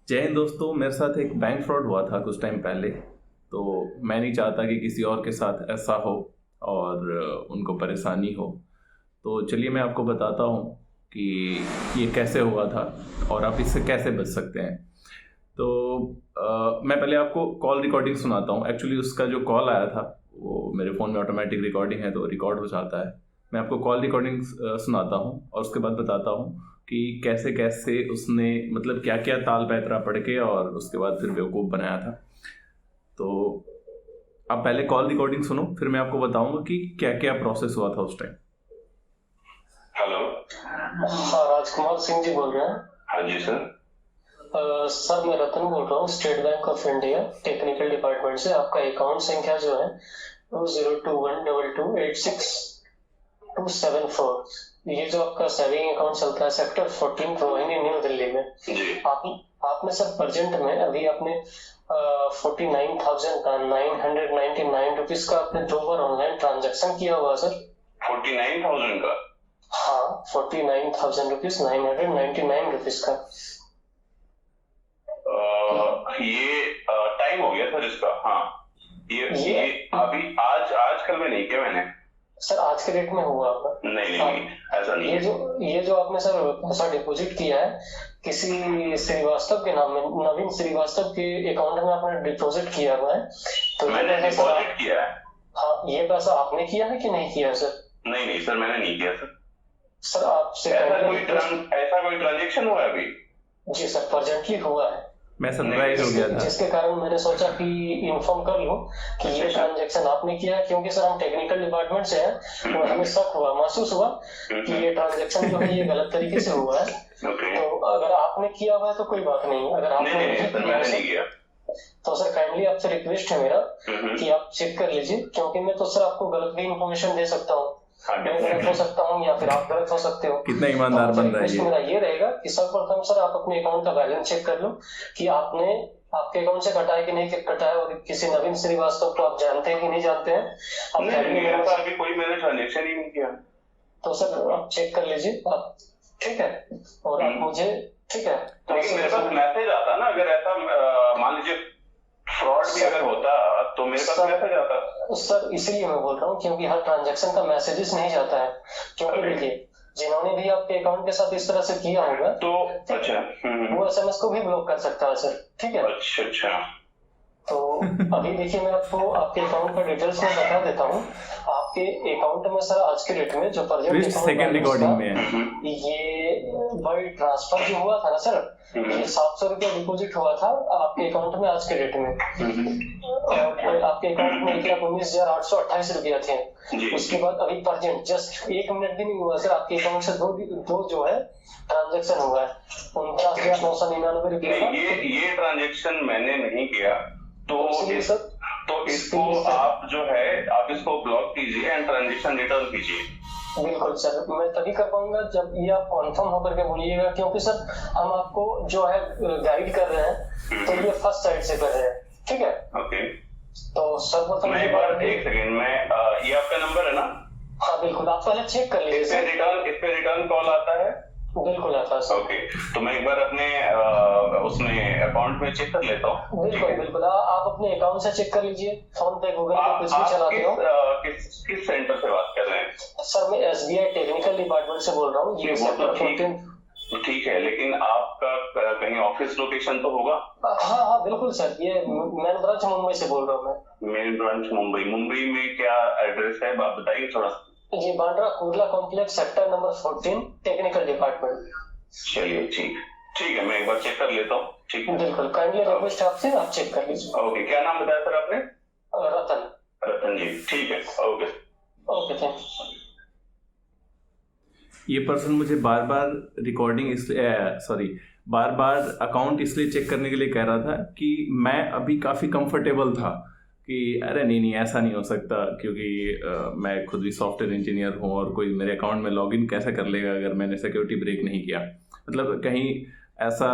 जय हिंद दोस्तों, मेरे साथ एक बैंक फ्रॉड हुआ था कुछ टाइम पहले। तो मैं नहीं चाहता कि किसी और के साथ ऐसा हो और उनको परेशानी हो। तो चलिए मैं आपको बताता हूँ कि ये कैसे हुआ था और आप इससे कैसे बच सकते हैं। तो मैं पहले आपको कॉल रिकॉर्डिंग सुनाता हूँ। एक्चुअली उसका जो कॉल आया था वो मेरे फ़ोन में ऑटोमेटिक रिकॉर्डिंग है तो रिकॉर्ड हो जाता है। मैं आपको कॉल रिकॉर्डिंग सुनाता हूँ और उसके बाद बताता हूँ कि कैसे कैसे उसने मतलब क्या क्या ताल पैतरा पढ़ के और उसके बाद फिर बेवकूफ़ बनाया था। तो आप पहले कॉल रिकॉर्डिंग सुनो, फिर मैं आपको बताऊंगा कि क्या क्या प्रोसेस हुआ था उस टाइम। हेलो। हाँ, राजकुमार सिंह जी बोल रहे हैं। हाँ जी सर। सर मैं रतन बोल रहा हूँ, state bank of India technical department से। आपका अकाउंट संख्या जो है 2021228627 ये जो आपका सेविंग अकाउंट चलता है सेक्टर 14 रोहिणी न्यू दिल्ली में। जी। आपने सर प्रेजेंट में अभी आपने 49,999 रुपीज का आपने 2 बार ऑनलाइन ट्रांजेक्शन किया हुआ सर। 49,000 का? हाँ, 49,999 रुपीज का। ये टाइम हो गया सर इसका। हाँ, ये अभी आज कल में नहीं किया मैंने सर। आज के डेट में हुआ आपका? नहीं, ऐसा नहीं है। ये जो आपने सर पैसा डिपॉजिट किया है किसी श्रीवास्तव के नाम में, नवीन श्रीवास्तव के अकाउंट में आपने डिपॉजिट किया हुआ है। तो मैंने डिपॉजिट किया है। हाँ, ये पैसा आपने किया है कि नहीं किया सर? नहीं सर, मैंने नहीं किया सर। सर आपसे ऐसा कोई ट्रांजेक्शन हुआ है अभी? जी सर, प्रेजेंटली हुआ है। मैं सरप्राइज हो गया था, जिसके कारण मैंने सोचा कि इन्फॉर्म कर लूं कि ये ट्रांजैक्शन आपने किया है, क्योंकि सर हम टेक्निकल डिपार्टमेंट से हैं और हमें शक हुआ, महसूस हुआ कि ये ट्रांजैक्शन जो है ये गलत तरीके से हुआ है। तो अगर आपने किया हुआ है तो कोई बात नहीं, अगर आपने नहीं किया तो सर काइंडली आपसे रिक्वेस्ट है मेरा कि आप चेक कर लीजिए, क्योंकि मैं तो सर आपको गलत भी इंफॉर्मेशन दे सकता हूँ, मैं गलत हो सकता हूँ या फिर आप गलत हो सकते हो। कितना ईमानदार बन रहा है ये। मेरा ये रहेगा कि सर्वप्रथम सर आप अपने अकाउंट का बैलेंस चेक कर लो कि आपने आपके अकाउंट से कटा है कि नहीं कटा है, और किसी नवीन श्रीवास्तव को आप जानते हैं कि नहीं जानते हैं। अभी कोई मैंने ट्रांजेक्शन ही नहीं किया। तो सर आप चेक कर लीजिए आप, ठीक है? और आप मुझे, ठीक है, तो मेरे पास मैसेज आता ना, अगर ऐसा मान लीजिए फ्रॉड भी अगर होता तो मेरे पास मैसेज आता सर। इसीलिए मैं बोल रहा हूँ क्योंकि हर ट्रांजैक्शन का मैसेजेस नहीं जाता है, क्योंकि देखिए जिन्होंने भी आपके अकाउंट के साथ इस तरह से किया होगा तो अच्छा वो एसएमएस को भी ब्लॉक कर सकता है सर, ठीक है? अच्छा। तो अभी देखिए मैं आपको आपके अकाउंट का डिटेल्स में बता देता हूँ। आपके अकाउंट में सर आज के डेट में जो प्रेजेंट सेकंड रिकॉर्डिंग में है, ये वायर ट्रांसफर जो हुआ था ना सर, ये 700 रुपया डिपॉजिट हुआ था आपके अकाउंट में आज के डेट में। और आपके अकाउंट में 1,19,828 रुपया थे। उसके बाद अभी प्रेजेंट जस्ट 1 मिनट भी नहीं हुआ सर, आपके अकाउंट से दो जो है ट्रांजेक्शन हुआ है 49,999 रुपया। ये ट्रांजेक्शन मैंने नहीं किया तो इसको आप जो है आप इसको ब्लॉक कीजिए एंड ट्रांजेक्शन रिटर्न कीजिए। बिल्कुल सर, मैं तभी कर पाऊंगा जब ये आप कंफर्म होकर के बोलिएगा, क्योंकि सर हम आपको जो है गाइड कर रहे हैं तो ये फर्स्ट साइड से कर रहे हैं, ठीक है? ओके। तो सर्वप्रथम एक सेकंड में ये आपका नंबर है ना? हाँ बिल्कुल, आप पहले चेक कर लीजिए। इस पे रिटर्न कॉल आता है? बिल्कुल आता है सर। ओके, तो मैं एक बार अपने उसमें अकाउंट में चेक कर लेता हूँ। बिल्कुल आप अपने अकाउंट से चेक कर लीजिए, फोन पे गूगल पे कुछ भी चलाते हो। किस सेंटर से बात कर रहे हैं सर? मैं एसबीआई टेक्निकल डिपार्टमेंट से बोल रहा हूँ। ठीक है, लेकिन आपका कहीं ऑफिस लोकेशन तो होगा? हाँ बिल्कुल सर, ये मेन ब्रांच मुंबई से बोल रहा हूँ मैं। मेन ब्रांच मुंबई में क्या एड्रेस है आप बताइए थोड़ा। ये Bandra Kurla complex sector number 14 technical department. चलिए ठीक है, मैं एक बार चेक कर लेता हूँ। ठीक है, बिल्कुल, काइंडली रिक्वेस्ट आपसे आप चेक कर लीजिए। ओके, क्या नाम बताया सर आपने? रतन जी, ठीक है। Okay thank you. ये पर्सन मुझे बार बार रिकॉर्डिंग बार बार अकाउंट इसलिए चेक करने के लिए कह रहा था कि मैं अभी काफ़ी कंफर्टेबल था कि अरे नहीं ऐसा नहीं हो सकता, क्योंकि मैं खुद भी सॉफ्टवेयर इंजीनियर हूँ और कोई मेरे अकाउंट में लॉगिन कैसे कर लेगा अगर मैंने सिक्योरिटी ब्रेक नहीं किया, मतलब कहीं ऐसा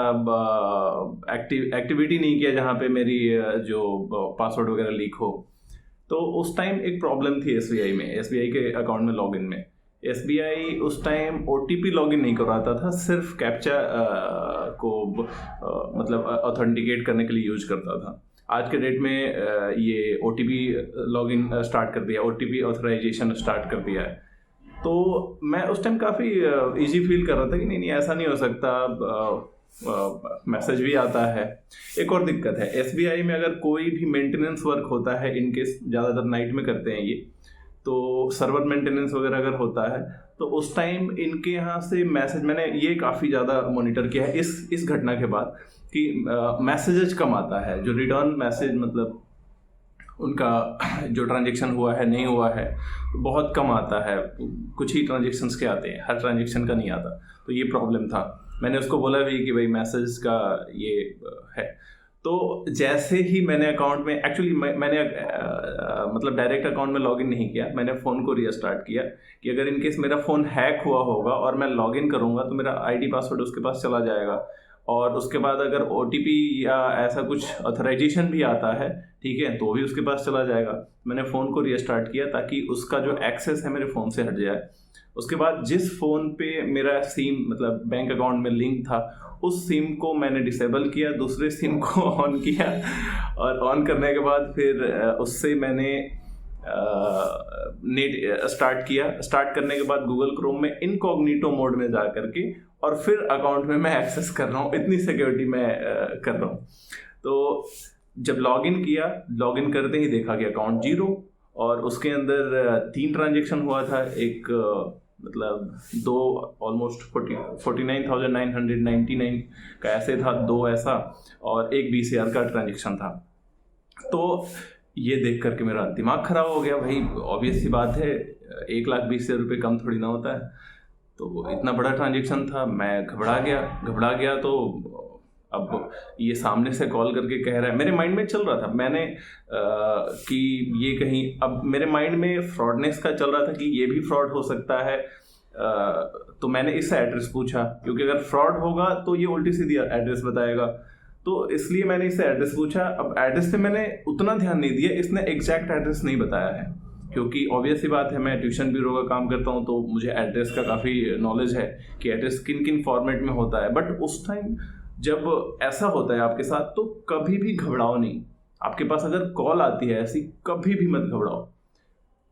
एक्टिविटी नहीं किया जहाँ पे मेरी जो पासवर्ड वगैरह लीक हो। तो उस टाइम एक प्रॉब्लम थी एसबीआई के अकाउंट में लॉगिन में। एसबीआई उस टाइम ओटीपी लॉगिन नहीं करवाता था, सिर्फ आपको मतलब ऑथेंटिकेट करने के लिए यूज करता था। आज के डेट में ये OTP लॉगिन स्टार्ट कर दिया, OTP ऑथराइजेशन स्टार्ट कर दिया है। तो मैं उस टाइम काफ़ी इजी फील कर रहा था कि नहीं ऐसा नहीं हो सकता, मैसेज भी आता है। एक और दिक्कत है, SBI में अगर कोई भी मेंटेनेंस वर्क होता है, इनकेस ज़्यादातर नाइट में करते हैं ये, तो सर्वर मेंटेनेंस वगैरह अगर होता है तो उस टाइम इनके यहाँ से मैसेज, मैंने ये काफ़ी ज़्यादा मॉनिटर किया है इस घटना के बाद कि मैसेजेस कम आता है, जो रिटर्न मैसेज मतलब उनका जो ट्रांजेक्शन हुआ है नहीं हुआ है बहुत कम आता है, कुछ ही ट्रांजेक्शन्स के आते हैं, हर ट्रांजेक्शन का नहीं आता। तो ये प्रॉब्लम था, मैंने उसको बोला भी कि भाई मैसेज का ये है। तो जैसे ही मैंने अकाउंट में एक्चुअली मैंने मतलब डायरेक्ट अकाउंट में लॉगिन नहीं किया, मैंने फ़ोन को रीस्टार्ट किया कि अगर इनकेस मेरा फ़ोन हैक हुआ होगा और मैं लॉगिन करूँगा तो मेरा ID पासवर्ड उसके पास चला जाएगा, और उसके बाद अगर OTP या ऐसा कुछ ऑथराइजेशन भी आता है, ठीक है, तो भी उसके पास चला जाएगा। मैंने फ़ोन को रीस्टार्ट किया ताकि उसका जो एक्सेस है मेरे फ़ोन से हट जाए। उसके बाद जिस फ़ोन पे मेरा सिम मतलब बैंक अकाउंट में लिंक था, उस सिम को मैंने डिसेबल किया, दूसरे सिम को ऑन किया, और ऑन करने के बाद फिर उससे मैंने नेट स्टार्ट किया। स्टार्ट करने के बाद गूगल क्रोम में इनकॉग्निटो मोड में जा करके और फिर अकाउंट में मैं एक्सेस कर रहा हूँ, इतनी सिक्योरिटी मैं कर रहा हूँ। तो जब लॉगिन किया, लॉगिन करते ही देखा कि अकाउंट 0, और उसके अंदर 3 ट्रांजेक्शन हुआ था, एक मतलब 2 ऑलमोस्ट 49,999 का ऐसे था, 2 ऐसा, और एक BCR का ट्रांजेक्शन था। तो ये देख करके मेरा दिमाग ख़राब हो गया। भाई ऑब्वियस सी बात है, 1,20,000 रुपये कम थोड़ी ना होता है। तो इतना बड़ा ट्रांजेक्शन था, मैं घबरा गया। तो अब ये सामने से कॉल करके कह रहा है, मेरे माइंड में चल रहा था मैंने कि ये कहीं, अब मेरे माइंड में फ्रॉडनेस का चल रहा था कि ये भी फ्रॉड हो सकता है। तो मैंने इससे एड्रेस पूछा, क्योंकि अगर फ्रॉड होगा तो ये उल्टी सीधी एड्रेस बताएगा, तो इसलिए मैंने इससे एड्रेस पूछा। अब एड्रेस पे मैंने उतना ध्यान नहीं दिया, इसने एग्जैक्ट एड्रेस नहीं बताया है, क्योंकि ऑब्वियस सी बात है मैं ट्यूशन ब्यूरो का काम करता हूँ, तो मुझे एड्रेस का काफ़ी नॉलेज है कि एड्रेस किन किन फॉर्मेट में होता है। बट उस टाइम जब ऐसा होता है आपके साथ, तो कभी भी घबराओ नहीं। आपके पास अगर कॉल आती है ऐसी, कभी भी मत घबराओ,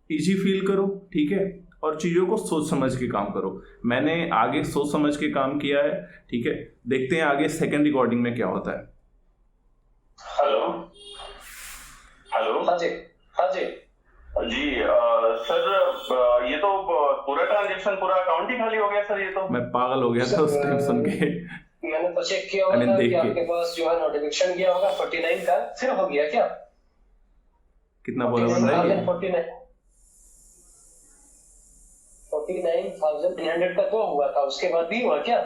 इजी फील करो, ठीक है, और चीज़ों को सोच समझ के काम करो। मैंने आगे सोच समझ के काम किया है, ठीक है। देखते हैं आगे सेकंड रिकॉर्डिंग में क्या होता है। हेलो हेलो, हाँ जी जी सर, ये तो पूरा ट्रांजेक्शन, पूरा अकाउंट ही खाली हो गया सर। ये तो मैं पागल हो गया था उस टाइम सुन के। मैंने तो चेक किया होगा कि आपके पास जो है नोटिफिकेशन गया होगा 49 का, फिर हो गया क्या? कितना बोला बंदा है? 49,300 का तो हुआ था, उसके बाद भी हुआ क्या?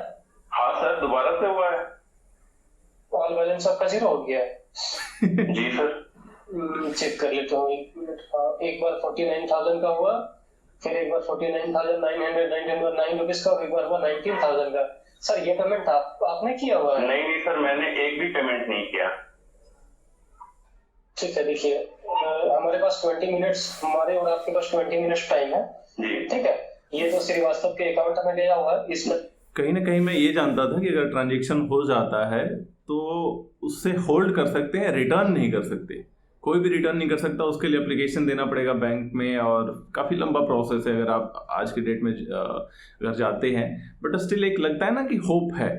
हाँ सर, दोबारा से हुआ है। ऑल बैलेंस आपका 0 हो गया है। जी सर, चेक कर लेता हूँ, एक मिनट। हाँ, एक बार 49,000 का हुआ, फिर एक बार 49,999 रुपीज का, एक बार हुआ 19,000 का। सर ये पेमेंट आपने किया हुआ है? नहीं सर, मैंने एक भी पेमेंट नहीं किया। ठीक है, देखिए हमारे पास 20 मिनट्स, हमारे और आपके पास 20 मिनट्स टाइम है, ठीक है। ये तो श्रीवास्तव के अकाउंट में गया हुआ है। इसमें कहीं ना कहीं मैं ये जानता था कि अगर ट्रांजेक्शन हो जाता है तो उससे होल्ड कर सकते हैं, रिटर्न नहीं कर सकते। कोई भी रिटर्न नहीं कर सकता, उसके लिए एप्लीकेशन देना पड़ेगा बैंक में, और काफ़ी लंबा प्रोसेस है अगर आप आज की डेट में अगर जाते हैं। बट स्टिल एक लगता है ना कि होप है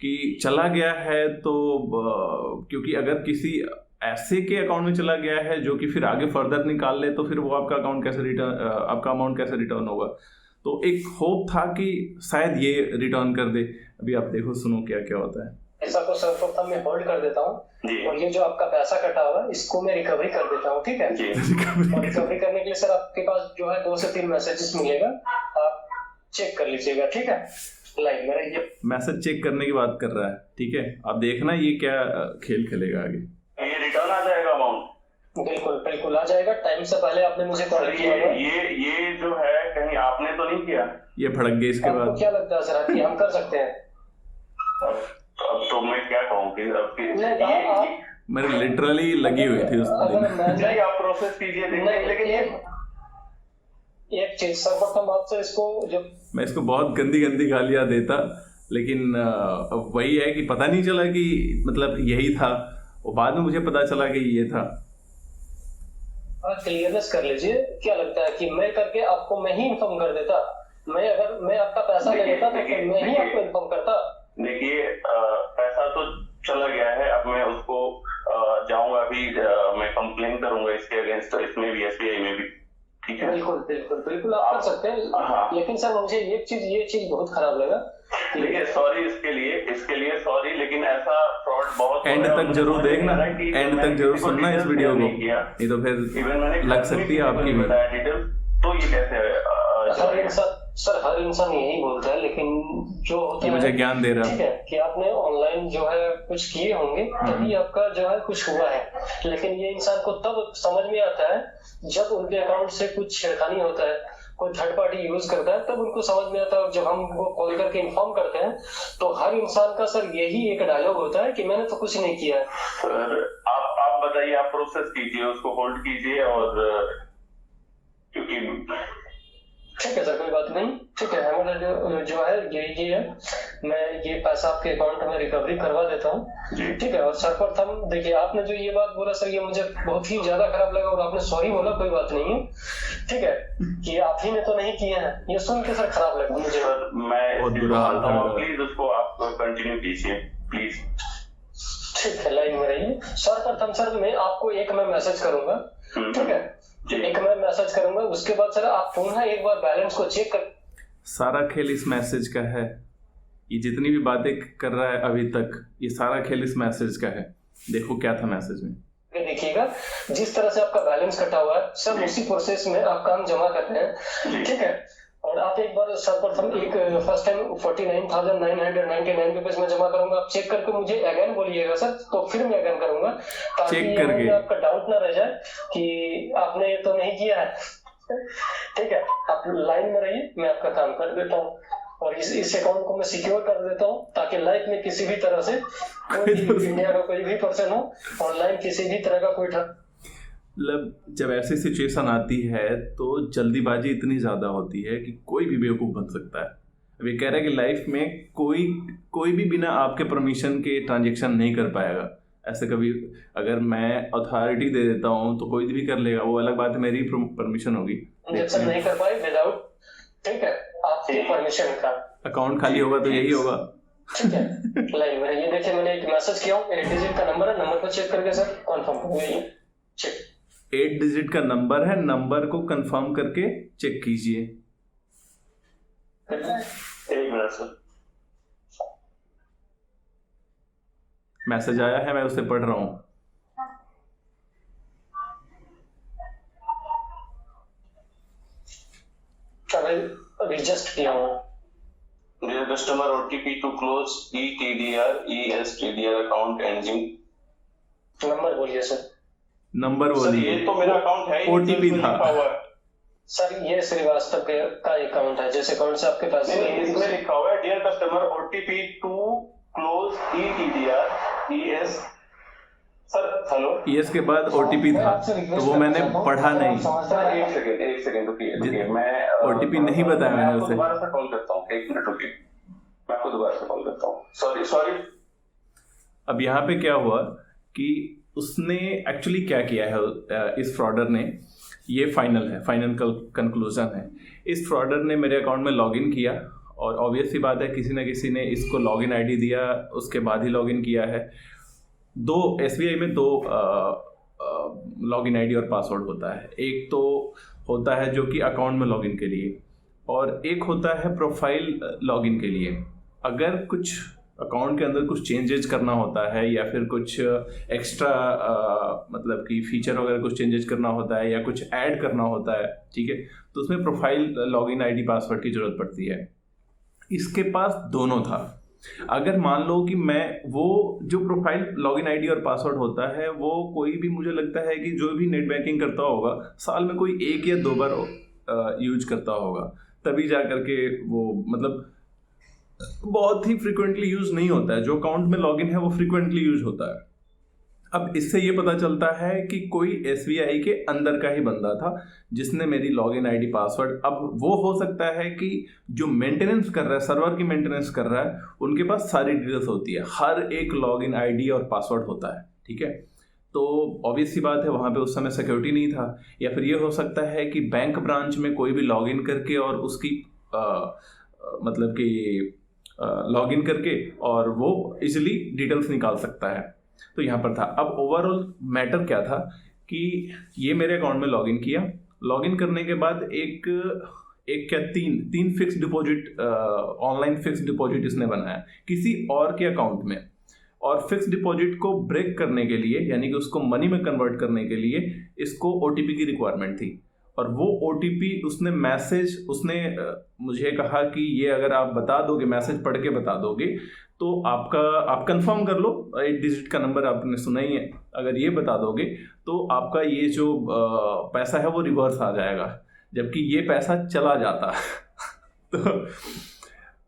कि चला गया है, तो क्योंकि अगर किसी ऐसे के अकाउंट में चला गया है जो कि फिर आगे फर्दर निकाल ले, तो फिर वो आपका अकाउंट कैसे रिटर्न, आपका अमाउंट कैसे रिटर्न होगा। तो एक होप था कि शायद ये रिटर्न कर दे। अभी आप देखो, सुनो क्या क्या होता है। ऐसा को सर्वप्रथम मैं होल्ड कर देता हूँ, और ये जो आपका पैसा कटा हुआ है इसको मैं रिकवरी कर देता हूँ, ठीक है। और रिकवरी करने के लिए सर आपके पास जो है 2 से 3 मैसेजेस मिलेगा, आप चेक कर लीजिएगा, ठीक है। लाइन मेरा ये मैसेज चेक करने की बात कर रहा है, ठीक है। आप देखना ये क्या खेल खेलेगा आगे। ये रिटर्न आ जाएगा अमाउंट? बिल्कुल आ जाएगा। टाइम से पहले आपने मुझे कॉल किया होगा। ये जो है, कहीं आपने तो नहीं किया? ये भड़क गई इसके बाद। क्या लगता है सर कि हम कर सकते हैं? अब तो मैं क्या कहूँ कि मेरे लिटरली लगी हुई थी उस दिन। नहीं, आप प्रोसेस कीजिए, लेकिन एक चीज सर्वप्रथम आपसे इसको, जब मैं इसको बहुत गंदी गालियां देता, लेकिन अब वही है कि पता नहीं चला कि मतलब यही था, और बाद में मुझे पता चला कि ये था। क्लियरनेस कर लीजिए, क्या लगता है कि मैं करके आपको मैं ही इन्फॉर्म कर देता? अगर मैं आपका पैसा ले लेता तो फिर मैं ही आपको इन्फॉर्म करता। देखिए पैसा तो चला गया है, अब मैं उसको जाऊंगा अभी, मैं कंप्लेन करूंगा इसके अगेंस्ट, इसमें भी SBI में भी, ठीक है? बिल्कुल बिल्कुल बिल्कुल आप कर सकते हैं। हाँ। लेकिन सर मुझे ये चीज बहुत खराब लगा। देखिए सॉरी इसके लिए सॉरी, लेकिन ऐसा फ्रॉड बहुत एंड तक जरूर देखना, एंड तक जरूर सुनना इस वीडियो को, नहीं तो फिर लग सकती है आपकी भी। डिटेल्स तो ये कैसे हर इंसान यही बोलता है, लेकिन जो होता है मुझे ज्ञान दे रहा ठीक है कि आपने ऑनलाइन जो है कुछ किए होंगे तभी आपका जो है कुछ हुआ है, लेकिन ये इंसान को तब समझ में आता है जब उनके अकाउंट से कुछ छेड़खानी होता है, कोई थर्ड पार्टी यूज करता है, तब उनको समझ में आता है। जब हम उनको कॉल करके इन्फॉर्म करते हैं तो हर इंसान का सर यही एक डायलॉग होता है कि मैंने तो कुछ नहीं किया है। सर आप बताइए, आप प्रोसेस कीजिए, उसको होल्ड कीजिए, और क्योंकि ठीक है सर कोई बात नहीं, ठीक है हमारा जो है ये है, मैं ये पैसा आपके अकाउंट में रिकवरी करवा देता हूँ, ठीक है? और सर्वप्रथम देखिए आपने जो ये बात बोला सर, ये मुझे बहुत ही ज्यादा खराब लगा, और आपने सॉरी बोला, कोई बात नहीं है, ठीक है कि आप ही ने तो नहीं किए हैं, ये सुन के सर खराब लगा मुझे। सर मैं प्लीज उसको आप कंटिन्यू कीजिए प्लीज। ठीक है लाइन में रहिए। सर्वप्रथम सर मैं आपको एक मैसेज करूंगा, ठीक है? एक मैं मैसेज करूंगा, उसके बाद सर आप पुनः एक बार बैलेंस को चेक कर। सारा खेल इस मैसेज का है, ये जितनी भी बातें कर रहा है अभी तक, ये सारा खेल इस मैसेज का है। देखो क्या था मैसेज में, देखिएगा जिस तरह से आपका बैलेंस कटा हुआ है सब उसी प्रोसेस में आप काम जमा करते हैं, ठीक है? और आप एक बार सर्वप्रथम एक फर्स्ट टाइम 49,999 रुपीज में जमा करूंगा, आप चेक करके मुझे अगेन बोलिएगा सर, तो फिर मैं अगेन करूंगा, ताकि आपका डाउट ना रह जाए कि आपने तो नहीं किया है, ठीक है? आप लाइन में रहिए, मैं आपका काम कर देता हूँ, और इस अकाउंट को मैं सिक्योर कर देता हूँ, ताकि लाइफ में किसी भी तरह से इंडिया का कोई भी पर्सन हो, ऑनलाइन किसी भी तरह का कोई मतलब जब ऐसी सिचुएशन आती है तो जल्दीबाजी इतनी ज़्यादा होती है कि कोई भी बेवकूफ़ बन सकता है। अब ये कह रहा है कि लाइफ में कोई भी बिना आपके परमिशन के ट्रांजेक्शन नहीं कर पाएगा। ऐसे कभी अगर मैं अथॉरिटी दे देता हूँ तो कोई भी कर लेगा, वो अलग बात है, मेरी परमिशन होगी, ट्रांजेक्शन नहीं कर पाए विदाउट, ठीक है, आपके परमिशन का। अकाउंट खाली होगा तो यही होगा, ठीक है? लाइन में ये देखिए मैंने एक मैसेज किया हूँ, 8 डिजिट का नंबर है, नंबर को चेक करके सर कंफर्म करिए। चेक 8 डिजिट का नंबर है, नंबर को कंफर्म करके चेक कीजिए। एक मिनट सर, मैसेज आया है, मैं उसे पढ़ रहा हूँ। अभी जस्ट किया हूँ। Dear customer, OTP to close ESTDR account ending। Number बोलिए सर। नंबर बोलिए। ये तो मेरा अकाउंट है, OTP था सर, ये श्रीवास्तव का अकाउंट है, जिस अकाउंट से आपके पास इसमें लिखा हुआ है dear customer OTP to close ETDR sir hello, ES के बाद OTP था तो वो मैंने पढ़ा नहीं। एक सेकंड रुकिए, मैं OTP नहीं बताया मैंने उसे। दोबारा से कॉल करता हूँ, एक मिनट रुकिए, मैं आपको दोबारा से कॉल करता हूँ। सॉरी। अब यहाँ पे क्या हुआ कि उसने एक्चुअली क्या किया है, इस फ्रॉडर ने, ये फाइनल कंक्लूजन है, इस फ्रॉडर ने मेरे अकाउंट में लॉगिन किया, और ऑब्वियस सी बात है किसी न किसी ने इसको लॉगिन आईडी दिया, उसके बाद ही लॉगिन किया है। SBI में दो लॉगिन आईडी और पासवर्ड होता है, एक तो होता है जो कि अकाउंट में लॉगिन के लिए, और एक होता है प्रोफाइल लॉगिन के लिए। अगर कुछ अकाउंट के अंदर कुछ चेंजेस करना होता है या फिर कुछ एक्स्ट्रा मतलब कि फीचर वगैरह कुछ चेंजेस करना होता है या कुछ ऐड करना होता है, ठीक है, तो उसमें प्रोफाइल लॉगिन आईडी पासवर्ड की ज़रूरत पड़ती है। इसके पास दोनों था। अगर मान लो कि मैं वो जो प्रोफाइल लॉगिन आईडी और पासवर्ड होता है वो कोई भी, मुझे लगता है कि जो भी नेट बैंकिंग करता होगा साल में कोई 1 या 2 बार यूज करता होगा, तभी जा करके वो मतलब बहुत ही फ्रिक्वेंटली यूज नहीं होता है। जो अकाउंट में लॉगिन है वो फ्रिक्वेंटली यूज होता है। अब इससे ये पता चलता है कि कोई SBI के अंदर का ही बंदा था जिसने मेरी लॉगिन आईडी पासवर्ड, अब वो हो सकता है कि जो मेंटेनेंस कर रहा है, सर्वर की मेंटेनेंस कर रहा है, उनके पास सारी डिटेल्स होती है, हर एक लॉगिन आईडी और पासवर्ड होता है, ठीक है। तो ऑब्वियस सी बात है वहाँ पे उस समय सिक्योरिटी नहीं था। या फिर ये हो सकता है कि बैंक ब्रांच में कोई भी लॉगिन करके और उसकी मतलब कि लॉगिन करके और वो इजीली डिटेल्स निकाल सकता है। तो यहाँ पर था। अब ओवरऑल मैटर क्या था कि ये मेरे अकाउंट में लॉगिन किया, लॉगिन करने के बाद एक क्या तीन fix deposit, online fix deposit इसने बनाया किसी और के अकाउंट में। और फिक्स डिपॉजिट को ब्रेक करने के लिए, यानी कि उसको मनी में कन्वर्ट करने के लिए इसको OTP की रिक्वायरमेंट थी। और वो OTP उसने मुझे कहा कि ये अगर आप बता दोगे, मैसेज पढ़ के बता दोगे, तो आप कंफर्म कर लो, 8 डिजिट का नंबर आपने सुना ही है, अगर ये बता दोगे तो आपका ये जो पैसा है वो रिवर्स आ जाएगा, जबकि ये पैसा चला जाता। तो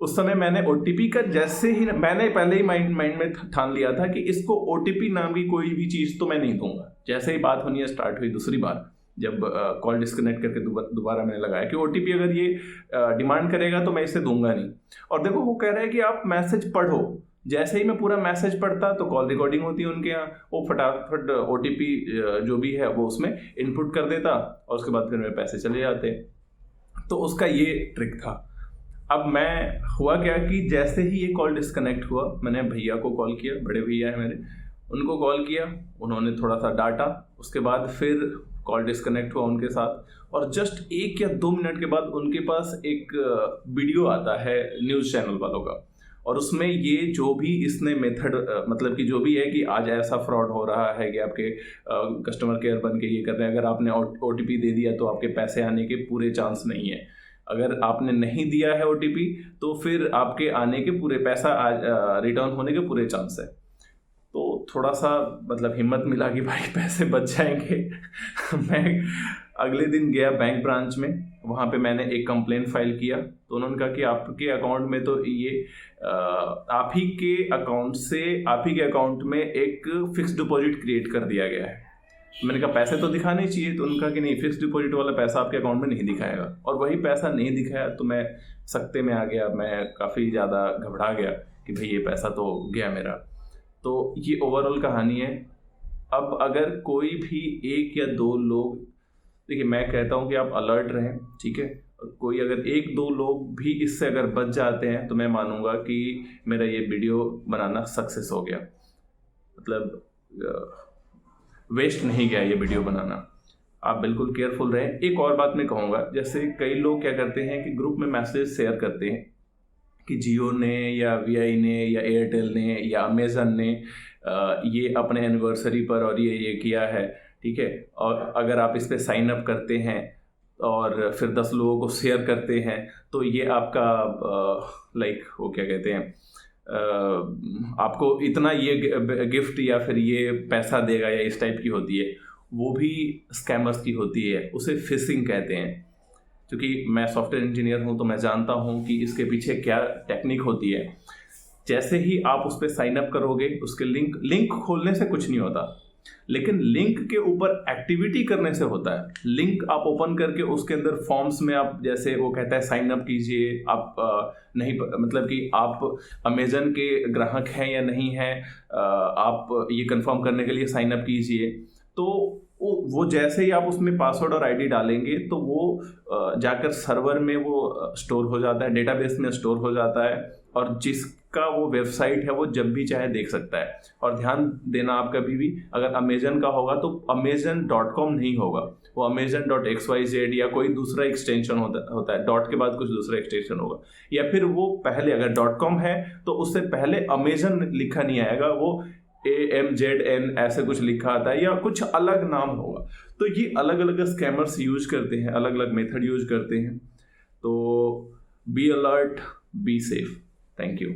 उस समय मैंने OTP का जैसे ही, मैंने पहले ही माइंड में ठान लिया था कि इसको OTP नाम की कोई भी चीज़ तो मैं नहीं दूंगा। जैसे ही बात होनी है स्टार्ट हुई दूसरी बार, जब कॉल डिस्कनेक्ट करके दोबारा मैंने लगाया कि OTP अगर ये डिमांड करेगा तो मैं इसे दूंगा नहीं। और देखो वो कह रहा है कि आप मैसेज पढ़ो। जैसे ही मैं पूरा मैसेज पढ़ता तो कॉल रिकॉर्डिंग होती है उनके यहाँ, वो फटाफट OTP जो भी है वो उसमें इनपुट कर देता और उसके बाद फिर मेरे पैसे चले जाते। तो उसका ये ट्रिक था। अब मैं हुआ क्या कि जैसे ही ये कॉल डिस्कनेक्ट हुआ, मैंने भैया को कॉल किया, बड़े भैया है मेरे, उनको कॉल किया, उन्होंने थोड़ा सा डाटा, उसके बाद फिर कॉल डिस्कनेक्ट हुआ उनके साथ, और जस्ट 1 या 2 मिनट के बाद उनके पास एक वीडियो आता है न्यूज़ चैनल वालों का, और उसमें ये जो भी इसने मेथड, मतलब कि जो भी है कि आज ऐसा फ्रॉड हो रहा है कि आपके कस्टमर केयर बन के ये कर रहे हैं, अगर आपने OTP दे दिया तो आपके पैसे आने के पूरे चांस नहीं है, अगर आपने नहीं दिया है OTP तो फिर आपके आने के पूरे पैसा रिटर्न होने के पूरे चांस है। तो थोड़ा सा मतलब हिम्मत मिला कि भाई पैसे बच जाएंगे। मैं अगले दिन गया बैंक ब्रांच में, वहाँ पे मैंने एक कंप्लेंट फाइल किया। तो उन्होंने कहा कि आपके अकाउंट में तो ये आप ही के अकाउंट में एक फिक्स डिपॉजिट क्रिएट कर दिया गया है। मैंने कहा पैसे तो दिखाने चाहिए, तो उनका कि नहीं, फिक्स डिपॉजिट वाला पैसा आपके अकाउंट में नहीं दिखाएगा। और वही पैसा नहीं दिखाया तो मैं सकते में आ गया, मैं काफ़ी ज़्यादा घबरा गया कि भाई ये पैसा तो गया मेरा। तो ये ओवरऑल कहानी है। अब अगर कोई भी 1 या 2 लोग, देखिए मैं कहता हूँ कि आप अलर्ट रहें, ठीक है, कोई अगर 1-2 लोग भी इससे अगर बच जाते हैं तो मैं मानूंगा कि मेरा ये वीडियो बनाना सक्सेस हो गया, मतलब वेस्ट नहीं गया ये वीडियो बनाना। आप बिल्कुल केयरफुल रहें। एक और बात मैं कहूँगा, जैसे कई लोग क्या करते हैं कि ग्रुप में मैसेज शेयर करते हैं कि जियो ने या VI ने या एयरटेल ने या अमेज़न ने ये अपने एनिवर्सरी पर और ये किया है, ठीक है, और अगर आप इस पर साइन अप करते हैं और फिर 10 लोगों को शेयर करते हैं तो ये आपका वो क्या कहते हैं, आपको इतना ये गिफ्ट या फिर ये पैसा देगा या इस टाइप की होती है। वो भी स्कैमर्स की होती है, उसे फिशिंग कहते हैं। क्योंकि मैं सॉफ्टवेयर इंजीनियर हूं तो मैं जानता हूं कि इसके पीछे क्या टेक्निक होती है। जैसे ही आप उस पर साइन अप करोगे, उसके लिंक खोलने से कुछ नहीं होता, लेकिन लिंक के ऊपर एक्टिविटी करने से होता है। लिंक आप ओपन करके उसके अंदर फॉर्म्स में आप, जैसे वो कहता है साइन अप कीजिए, आप नहीं, मतलब कि आप अमेजन के ग्राहक हैं या नहीं हैं, आप ये कंफर्म करने के लिए साइन अप कीजिए। तो वो जैसे ही आप उसमें पासवर्ड और आईडी डालेंगे तो वो जाकर सर्वर में वो स्टोर हो जाता है, डेटाबेस में स्टोर हो जाता है, और जिसका वो वेबसाइट है वो जब भी चाहे देख सकता है। और ध्यान देना, आप कभी भी अगर अमेजन का होगा तो amazon.com नहीं होगा, वो amazon.xyz या कोई दूसरा एक्सटेंशन होता है, डॉट के बाद कुछ दूसरा एक्सटेंशन होगा, या फिर वो पहले अगर .com है तो उससे पहले अमेजन लिखा नहीं आएगा, वो AMZN ऐसे कुछ लिखा आता है या कुछ अलग नाम होगा। तो ये अलग अलग स्कैमर्स यूज करते हैं, अलग अलग मेथड यूज करते हैं। तो be alert, be safe. Thank you.